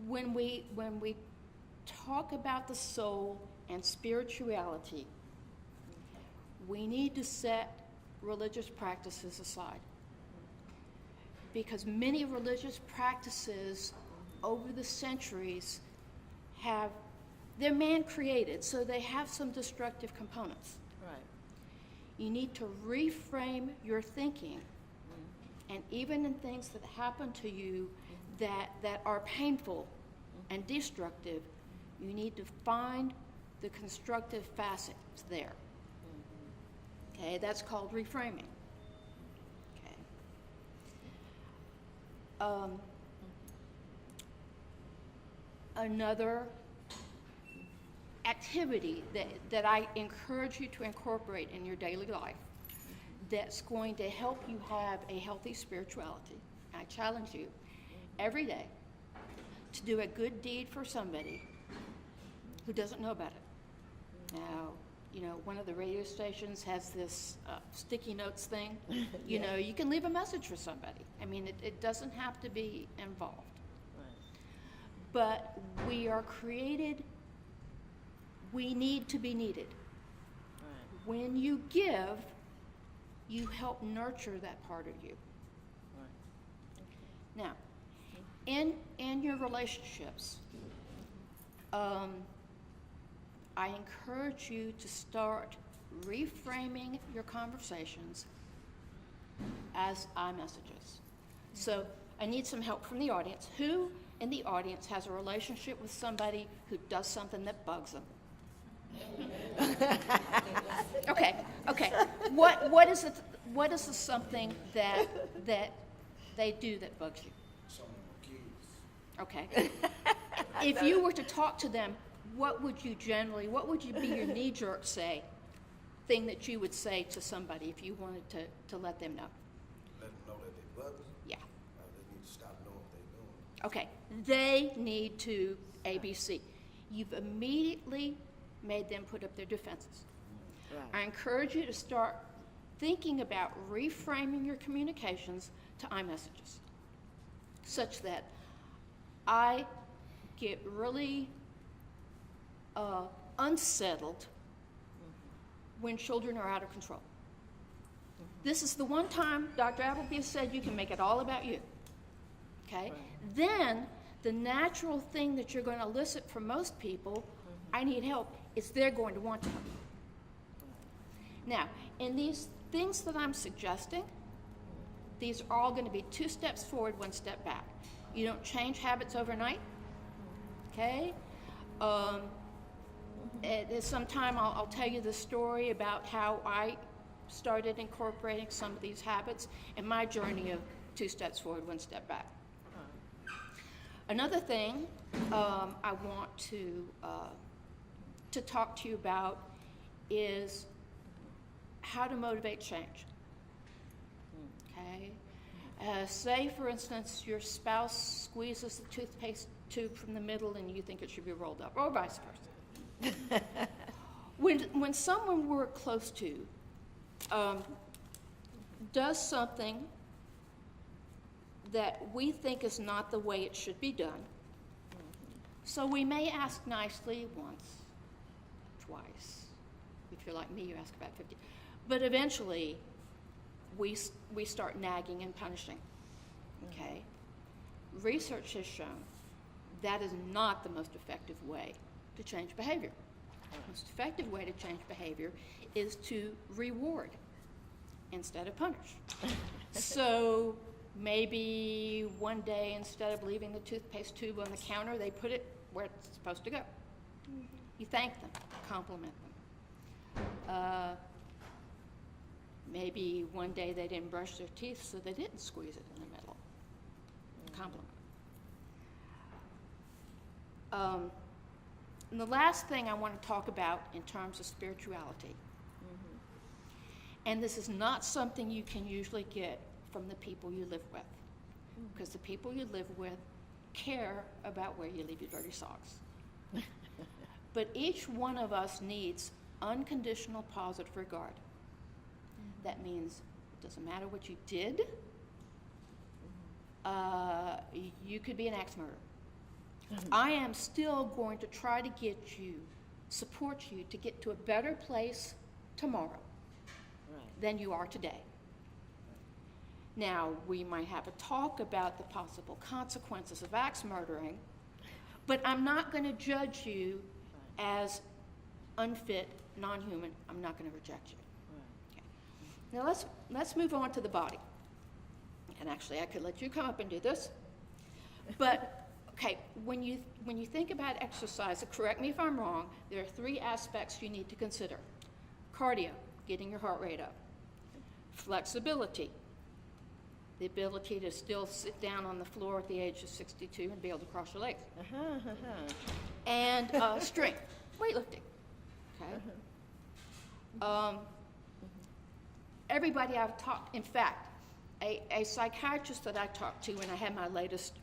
when we talk about the soul and spirituality, we need to set religious practices aside. Because many religious practices over the centuries they're man-created, so they have some destructive components. Right. You need to reframe your thinking, and even in things that happen to you that are painful and destructive, you need to find the constructive facets there. Okay, that's called reframing. Okay. Another activity that I encourage you to incorporate in your daily life that's going to help you have a healthy spirituality. I challenge you every day to do a good deed for somebody who doesn't know about it. Now, you know, one of the radio stations has this sticky notes thing. You know, you can leave a message for somebody. I mean, it doesn't have to be involved. Right. But we are created, we need to be needed. Right. When you give, you help nurture that part of you. Right. Now, in your relationships, I encourage you to start reframing your conversations as iMessages. So I need some help from the audience. Who in the audience has a relationship with somebody who does something that bugs them? Okay. What is it? What is the something that they do that bugs you? Some of the kids. Okay. If you were to talk to them, what would you be your knee-jerk thing that you would say to somebody if you wanted to let them know? Let them know that they bug me. Yeah. They need to stop knowing what they're doing. Okay. They need to ABC. You've immediately made them put up their defenses. Right. I encourage you to start thinking about reframing your communications to iMessages, such that I get really unsettled when children are out of control. This is the one time Dr. Appleby said you can make it all about you. Okay? Right. Then the natural thing that you're going to elicit from most people, I need help, is they're going to want to help. Now, in these things that I'm suggesting, these are all going to be 2 steps forward, 1 step back. You don't change habits overnight. Okay? Sometime I'll tell you the story about how I started incorporating some of these habits in my journey of 2 steps forward, 1 step back. Another thing I want to talk to you about is how to motivate change. Okay? Say, for instance, your spouse squeezes the toothpaste tube from the middle and you think it should be rolled up, or vice versa. When someone we're close to does something that we think is not the way it should be done, so we may ask nicely once, twice. If you're like me, you ask about 50. But eventually, we start nagging and punishing. Okay? Research has shown that is not the most effective way to change behavior. The most effective way to change behavior is to reward instead of punish. So maybe one day, instead of leaving the toothpaste tube on the counter, they put it where it's supposed to go. You thank them, compliment them. Maybe one day they didn't brush their teeth, so they didn't squeeze it in the middle. Compliment. And the last thing I want to talk about in terms of spirituality, and this is not something you can usually get from the people you live with, because the people you live with care about where you leave your dirty socks. But each one of us needs unconditional positive regard. That means it doesn't matter what you did. You could be an axe murderer. I am still going to try to support you to get to a better place tomorrow Right. than you are today. Now, we might have a talk about the possible consequences of axe murdering, but I'm not going to judge you as unfit, non-human. I'm not going to reject you. Right. Okay. Now let's move on to the body. And actually, I could let you come up and do this, but okay, when you think about exercise, correct me if I'm wrong, there are 3 aspects you need to consider. Cardio, getting your heart rate up. Flexibility, the ability to still sit down on the floor at the age of 62 and be able to cross your legs. And strength, weightlifting. Okay. Everybody I've talked, in fact, a psychiatrist that I talked to when I had my latest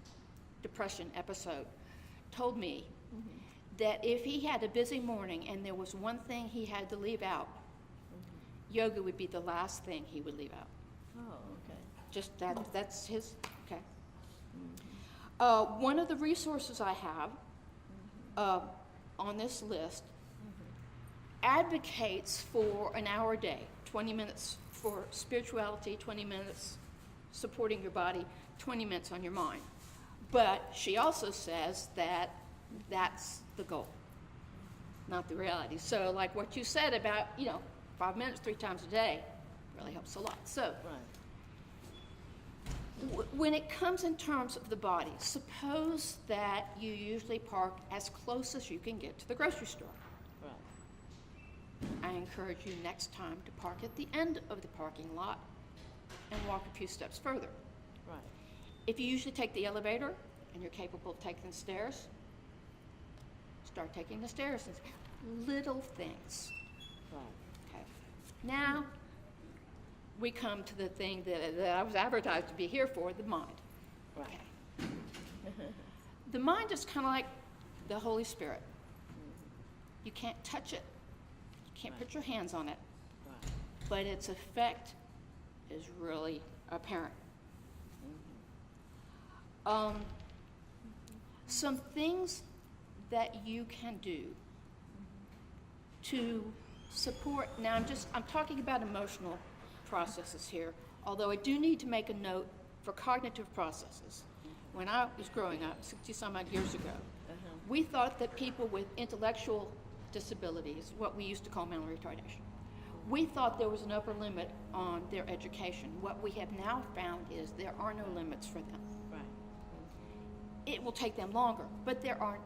depression episode told me that if he had a busy morning and there was one thing he had to leave out, yoga would be the last thing he would leave out. Oh, okay. Just that's his, okay. One of the resources I have on this list advocates for an hour a day, 20 minutes for spirituality, 20 minutes supporting your body, 20 minutes on your mind. But she also says that that's the goal, not the reality. So like what you said about, 5 minutes 3 times a day really helps a lot. So Right. when it comes in terms of the body, suppose that you usually park as close as you can get to the grocery store. Right. I encourage you next time to park at the end of the parking lot and walk a few steps further. Right. If you usually take the elevator and you're capable of taking the stairs, start taking the stairs. Little things. Right. Okay. Now, we come to the thing that I was advertised to be here for, the mind. Right. Okay. The mind is kind of like the Holy Spirit. You can't touch it. You can't put your hands on it. Right. But its effect is really apparent. Some things that you can do to support, now I'm talking about emotional processes here, although I do need to make a note for cognitive processes. When I was growing up, 60-some-odd years ago, we thought that people with intellectual disabilities, what we used to call mental retardation, we thought there was an upper limit on their education. What we have now found is there are no limits for them. Right. It will take them longer, but there are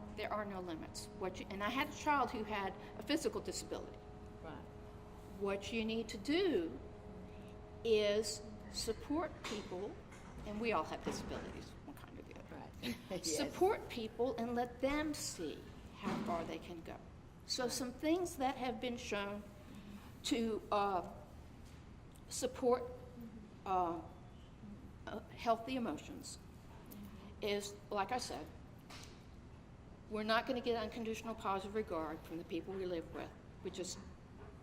no limits. And I had a child who had a physical disability. Right. What you need to do is support people, and we all have disabilities, one kind or the other. Right. Yes. Support people and let them see how far they can go. So some things that have been shown to support healthy emotions is, like I said, we're not going to get unconditional positive regard from the people we live with. We're just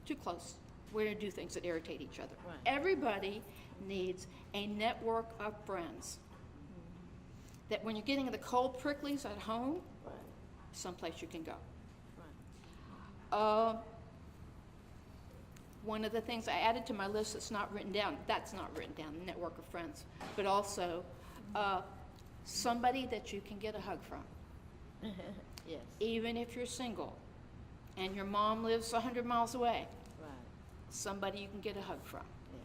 too close. We're going to do things that irritate each other. Right. Everybody needs a network of friends that when you're getting the cold pricklies at home, Right. someplace you can go. Right. One of the things I added to my list that's not written down, the network of friends, but also somebody that you can get a hug from. Yes. Even if you're single and your mom lives 100 miles away, Right. somebody you can get a hug from. Yes.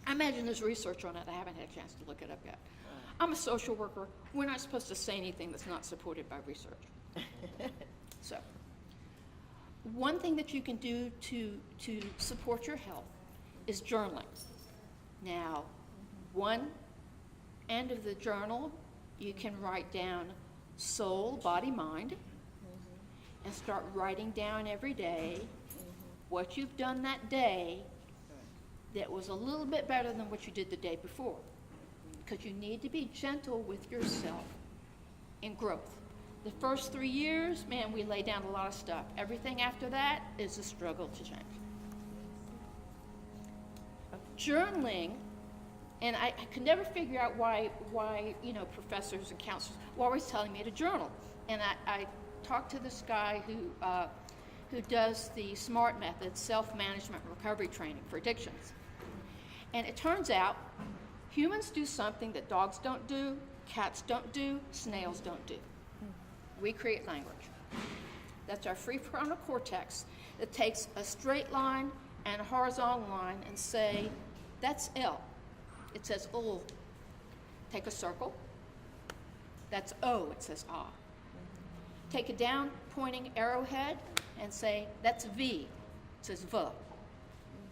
I imagine there's research on it. I haven't had a chance to look it up yet. Right. I'm a social worker. We're not supposed to say anything that's not supported by research. So, one thing that you can do to support your health is journaling. Now, one end of the journal, you can write down soul, body, mind, and start writing down every day what you've done that day that was a little bit better than what you did the day before. Because you need to be gentle with yourself in growth. The first 3 years, man, we lay down a lot of stuff. Everything after that is a struggle to change. Journaling, and I could never figure out why professors and counselors were always telling me to journal. and I talked to this guy who does the SMART method, self-management recovery training for addictions. And it turns out humans do something that dogs don't do, cats don't do, snails don't do. We create language. That's our prefrontal cortex that takes a straight line and a horizontal line and say, that's L. It says L. Take a circle. That's O. It says ah. Take a down pointing arrowhead and say, that's V. It says V.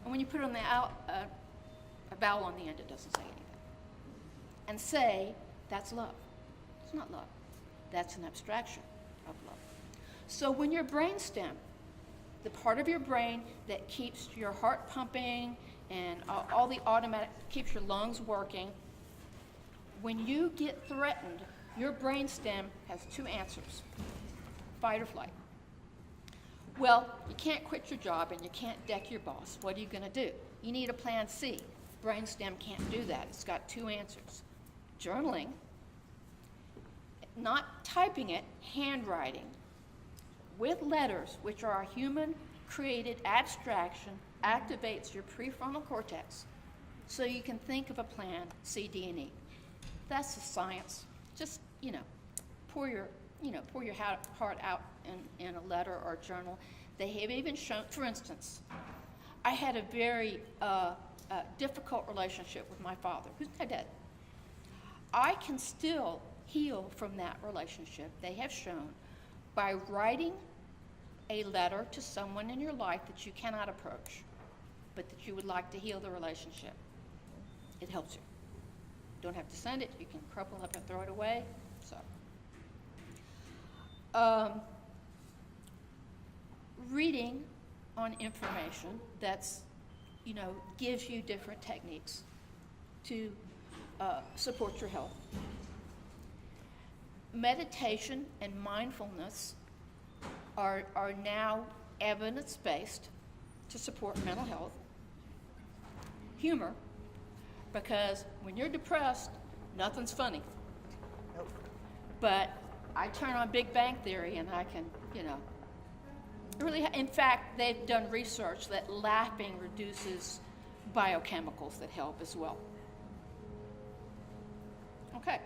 And when you put it on the a vowel on the end, it doesn't say anything. And say, that's love. It's not love. That's an abstraction of love. So when your brainstem, the part of your brain that keeps your heart pumping and all the automatic, keeps your lungs working, when you get threatened, your brainstem has two answers, fight or flight. Well, you can't quit your job and you can't deck your boss. What are you going to do? You need a plan C. Brainstem can't do that. It's got two answers. Journaling, not typing it, handwriting, with letters, which are a human-created abstraction, activates your prefrontal cortex so you can think of a plan, C, D, and E. That's the science. Just, pour your heart out in a letter or a journal. They have even shown, for instance, I had a very difficult relationship with my father, who's now dead. I can still heal from that relationship, they have shown, by writing a letter to someone in your life that you cannot approach, but that you would like to heal the relationship. It helps you. Don't have to send it. You can crumple up and throw it away. So, reading on information that's, gives you different techniques to support your health. Meditation and mindfulness are now evidence-based to support mental health. Humor, because when you're depressed, nothing's funny. Nope. But I turn on Big Bang Theory and I can, really, in fact, they've done research that laughing reduces biochemicals that help as well. Okay.